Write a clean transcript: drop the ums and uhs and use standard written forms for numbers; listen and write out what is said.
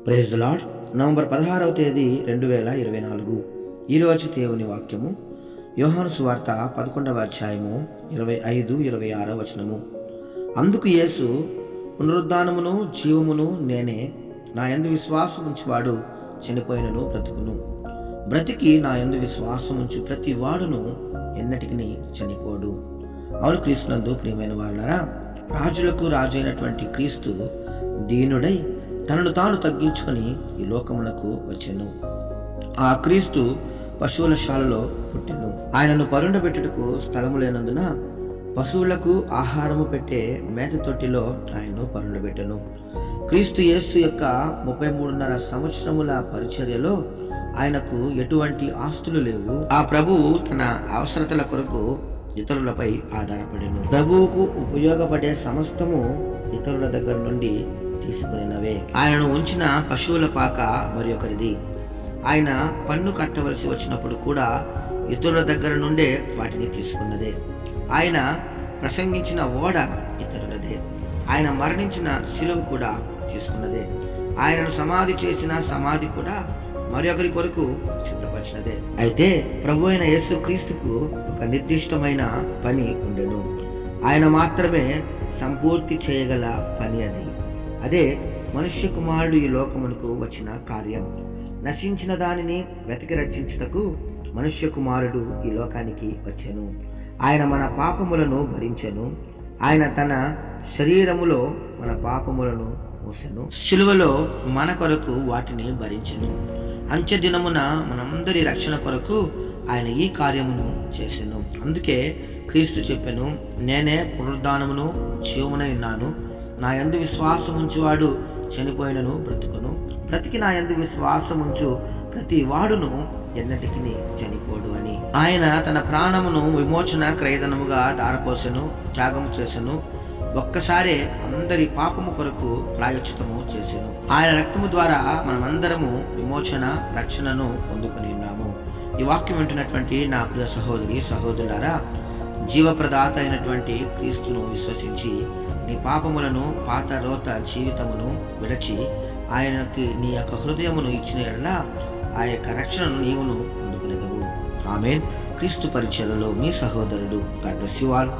Praise the lord. November 16వ తేదీ 2024. ఈరోజు దేవుని వాక్యము యోహాను సువార్త 11వ అధ్యాయము 25-26 వచనము. అందుకు యేసు, పునరుద్ధానమును జీవమును నేనే. నా యందు విశ్వాసముంచువాడు చనిపోయినను బ్రతుకును, బ్రతికి నా యందు విశ్వాసముంచు ప్రతి వాడును ఎన్నటికి చనిపోడు. అవును క్రీస్తునందు ప్రియమైన వారులారా, రాజులకు రాజు అయినటువంటి క్రీస్తు దీనుడై తనను తాను తగ్గించుకొని ఈ లోకమునకు వచ్చెను. ఆ క్రీస్తు పశువుల శాలలో పుట్టెను. ఆయనను పరుండబెట్టుటకు స్థలము లేనందున పశువులకు ఆహారము పెట్టే మేత తొట్టిలో ఆయనను పరుండబెట్టెను. క్రీస్తు యేసు యొక్క 33.5 సంవత్సరముల పరిచర్యలో ఆయనకు ఎటువంటి ఆస్తులు లేవు. ఆ ప్రభువు తన అవసరతల కొరకు ఇతరులపై ఆధారపడెను. ప్రభువుకు ఉపయోగపడే సమస్తము ఇతరుల దగ్గర నుండి తీసుకునేనవే. ఆయనను ఉంచిన పశువుల పాక మరి ఒకరిది. ఆయన పన్ను కట్టవలసి వచ్చినప్పుడు కూడా ఇతరుల దగ్గర నుండే వాటిని తీసుకున్నదే. ఆయన ప్రసంగించిన ఓడ ఇతరులదే. ఆయన మరణించిన శిలువ కూడా తీసుకున్నదే. ఆయనను సమాధి చేసిన సమాధి కూడా మరి ఒకరి కొరకు సిద్ధపరిచినదే. అయితే ప్రభు అయిన యేసు క్రీస్తుకు ఒక నిర్దిష్టమైన పని ఉండెను. ఆయన మాత్రమే సంపూర్తి చేయగల పని అది. అదే మనుష్య కుమారుడు ఈ లోకమునకు వచ్చిన కార్యం. నశించిన దానిని వెతికి రక్షించుటకు మనుష్య కుమారుడు ఈ లోకానికి వచ్చెను. ఆయన మన పాపములను భరించెను. ఆయన తన శరీరములో మన పాపములను మోసెను. శిలువలో మన కొరకు వాటిని భరించెను. అంత్య దినమున మనందరి రక్షణ కొరకు ఆయన ఈ కార్యమును చేసెను. అందుకే క్రీస్తు చెప్పెను, నేనే పునరుద్ధానమును జీవమునై ఉన్నాను. నా యందు విశ్వాసముంచువాడు చనిపోయినను బ్రతుకును, బ్రతికి నా యందు విశ్వాసముంచు ప్రతి వాడును ఎన్నటికి చనిపోడు అని. ఆయన తన ప్రాణమును విమోచన క్రయధనముగా దారపోసెను, త్యాగము చేసెను. ఒక్కసారే అందరి పాపము కొరకు ప్రాయశ్చితము చేసెను. ఆయన రక్తము ద్వారా మనమందరము విమోచన రక్షణను పొందుకొని ఉన్నాము. ఈ వాక్యం వింటున్నటువంటి నా ప్రియ సహోదరి సహోదరులారా, జీవప్రదాత అయినటువంటి క్రీస్తును విశ్వసించి నీ పాపములను, పాత రోత జీవితమును విడచి ఆయనకి నీ యొక్క హృదయమును ఇచ్చిన ఎడల ఆ యొక్క రక్షణను నీవును పొందుకునేదవు. ఆమేన్. క్రీస్తు పరిచర్యలో మీ సహోదరుడు. God bless you all.